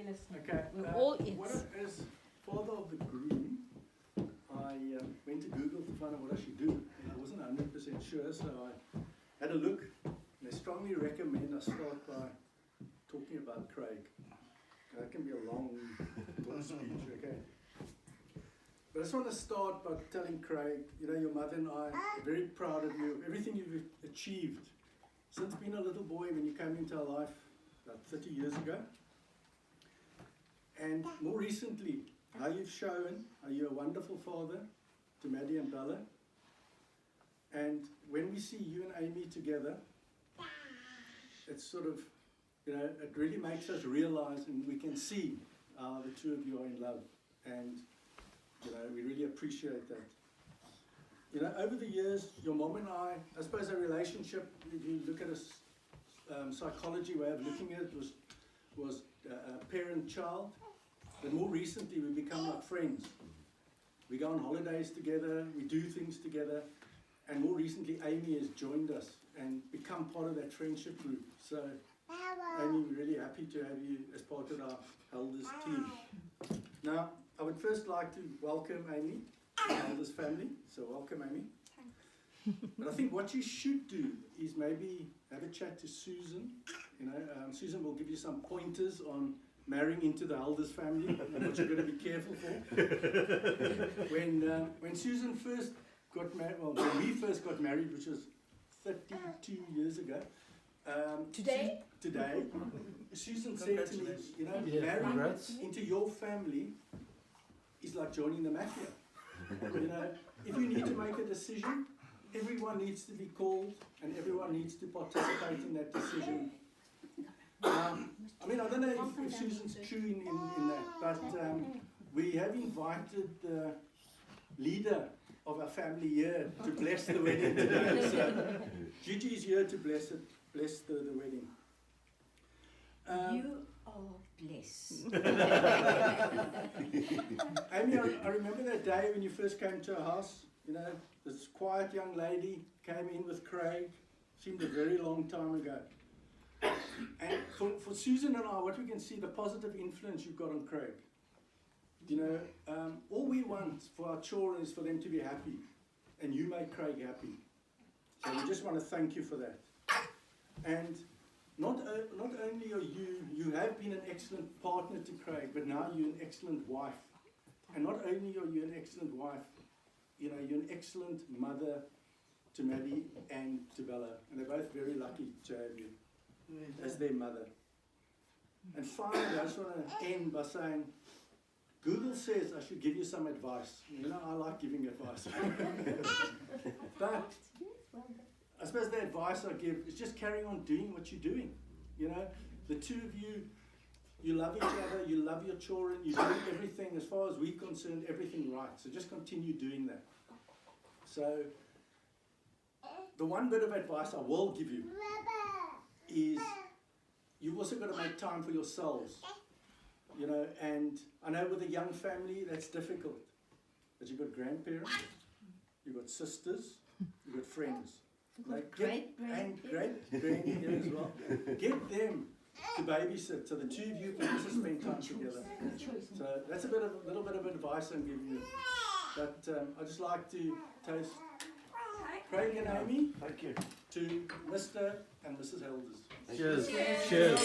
We're listening. Okay. We're all ears. As father of the groom, I went to Google to find out what I should do. And I wasn't 100% sure, so I had a look. And I strongly recommend I start by talking about Craig. That can be a long talk speech, okay? But I just want to start by telling Craig, you know, your mother and I are very proud of you, everything you've achieved since being a little boy when you came into our life about 30 years ago. And more recently, how you've shown how you're a wonderful father to Maddie and Bella. And when we see you and Amy together, it's sort of, you know, it really makes us realize and we can see the two of you are in love. And, you know, we really appreciate that. You know, over the years, your mom and I suppose our relationship, if you look at a psychology way of looking at it, was parent-child. But more recently, we become like friends. We go on holidays together, we do things together, and more recently, Amy has joined us and become part of that friendship group. So, Amy, we're really happy to have you as part of our elders team. Now, I would first like to welcome Amy to the elders family. So, welcome, Amy. But I think what you should do is maybe have a chat to Susan. You know, Susan will give you some pointers on marrying into the elders family and what you're going to be careful for. When Susan first got married, well, when we first got married, which was 32 years ago. Today? Today, Susan said to me, you know, marrying into your family is like joining the mafia. You know, if you need to make a decision, everyone needs to be called and everyone needs to participate in that decision. I mean, I don't know if Susan's true in that, but we have invited the leader of our family here to bless the wedding today. So Gigi is here to bless the wedding. You are blessed. Amy, I remember that day when you first came to our house. You know, this quiet young lady came in with Craig. Seemed a very long time ago. And for Susan and I, what we can see, the positive influence you've got on Craig. You know, all we want for our children is for them to be happy. And you make Craig happy. So we just want to thank you for that. And not only are you have been an excellent partner to Craig, but now you're an excellent wife. And not only are you an excellent wife, you know, you're an excellent mother to Maddie and to Bella. And they're both very lucky to have you as their mother. And finally, I just want to end by saying, Google says I should give you some advice. You know, I like giving advice. But I suppose the advice I give is just carry on doing what you're doing. You know, the two of you, you love each other, you love your children, you do everything, as far as we're concerned, everything right. So just continue doing that. So the one bit of advice I will give you is you've also got to make time for yourselves. You know, and I know with a young family that's difficult. But you've got grandparents, you've got sisters, you've got friends. Like great here as well. Get them to babysit so the two of you can also spend time together. So that's a little bit of advice I'm giving you. But I'd just like to toast Craig and Amy Thank you. to Mr. and Mrs. Elders. Cheers. Cheers.